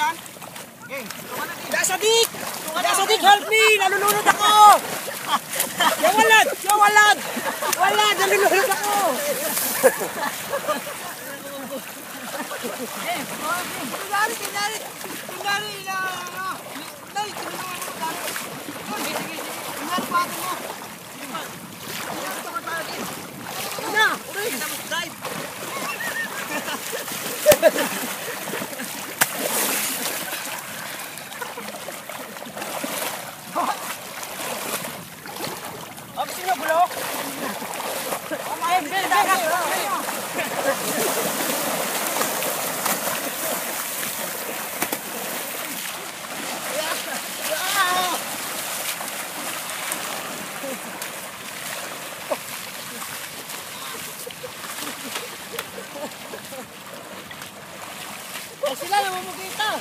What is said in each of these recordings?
yan. Okay, Dasadik! Dasadik, help me! Nalulunod ako! Walad! Walad! Walad! Nalulunod ako! Tinari! Tinari! Tinari! Nay! Tinulungan mo! Tinari! Tinari pa atin mo! Na! Uray! Kita mo drive! Abis nyo, bulok! Eh sila namumugita!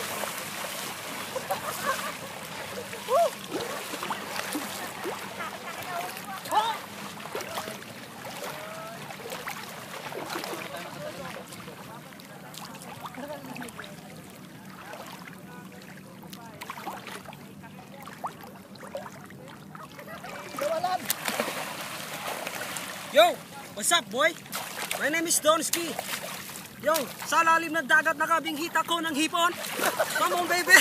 Yo! What's up, boy? My name is Donsky. Yo, sa lalim ng dagat nakabinghit ako ng hipon. Come on, baby!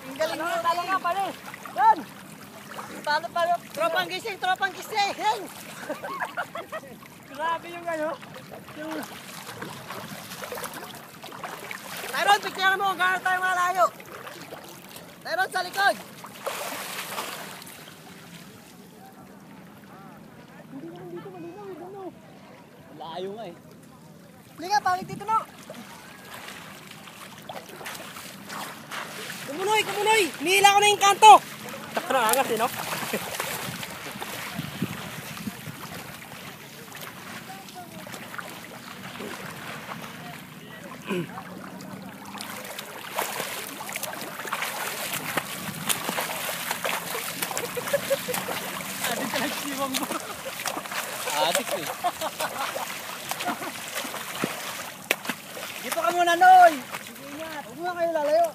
Ang galing mo talaga, pare! Yan! Paano pala? Tropang gising! Tropang gising! Yan! Grabe yung ano. Tyron, picture mo! Gano'n tayo malayo! Tyron, sa likod! Layo nga eh. Hindi nga, pangit dito na. Kumunoy, kumunoy! Nihila ko na yung kanto! Taka na angas eh, no? Adik ka nagsiwang mo. Adik eh. Dito ka muna, Noy! Sige ingat, huwag mo kayo lalayo.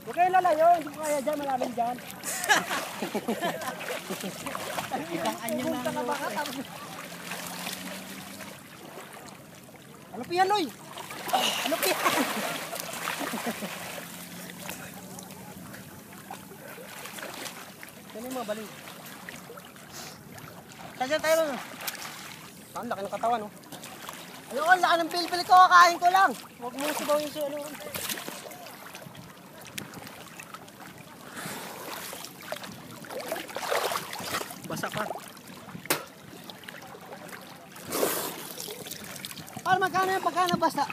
Huwag kayo lalayo, hindi ko kaya dyan, malaming dyan. Ibang anyo na ang baka. Ano pa yan, Noy? Ano pa yan? Saan yung mga balik? Saan tayo nun? Ang laki ng katawan, no? Ayoko, laki ng pilpil ko, kakain ko lang. Huwag mo sibaw yung siya, ano. Basa pa. Paano magkano yung pagkano basa?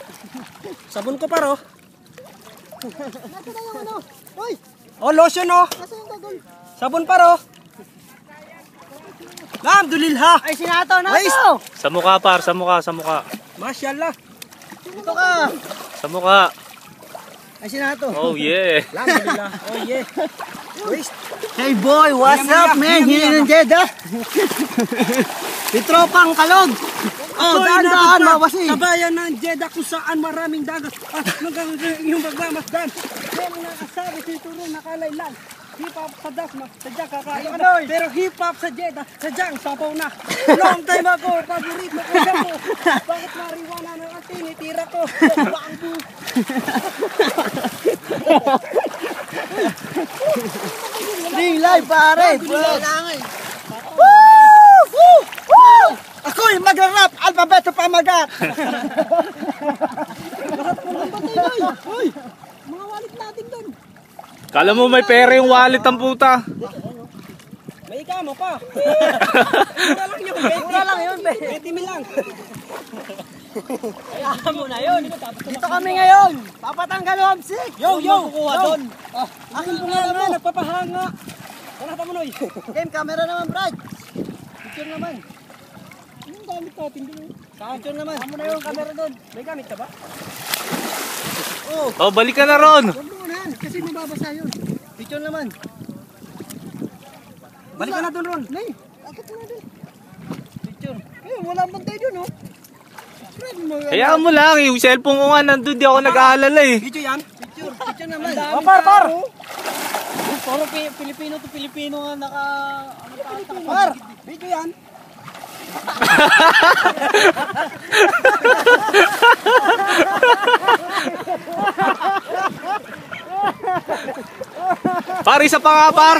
Sabon ko paro. Nasa na yung ano? Uy! Oh, lotion, oh! Nasa yung gagol? Sabon paro. Alhamdulillah! Ay, sinato na ito! Sa mukha par, sa mukha, sa mukha. Masyaallah! Dito ka! Sa mukha. Ay, sinato! Oh yeah! Alhamdulillah! Oh yeah! Hey boy, what's up man? Hili ng Jeddah! Itropang kalog! Oh, daan-daan mawasi! Sa bayan ng Jeddah kung saan maraming dagat at hanggang yung magmamasdan. Yan ang nakasabi sa ituro nakalaylan. Hip-hop sa Dasma, sadyang kakain na. Pero hip-hop sa Jeddah, sadyang sabaw na. Long time ago, paborito ko siya mo. Bakit mariwana ng ating itira ko? Bangbu! Ring live pare! Woo! Woo! Woo! Ako'y mag-rap, alpabeto pamagat! Lahat mo ng batay, hoy! Mga walit natin doon. Kala mo may pera yung wallet ang puta. May ikama pa. Mura lang yun, 20. Mura lang yun, 20 mil lang. Kaya mo na yun. Dito kami ngayon! Papatanggal yung hamsik! Yo, yo! Yo! Akin po nga naman, nagpapahanga. Ano mo, Noy? Game camera naman, Brad! Picture naman! Anong gamit natin doon? Picture naman! Amo na yung camera doon. May gamit ka ba? Oh, balik ka na ron. Huwag mo na yan, kasi mababasa yun. Picture naman! Balik ka na doon, Ron. Nay! Akit mo na doon. Picture! Ayun, wala bantay doon, oh. Kaya mo lang, yung cellphone ko nga nandun, di ako nag-aalala eh. Video yan? Picture naman. Par! Puro Pilipino to Pilipino nga naka... Par! Video yan? Par, isa pa nga par.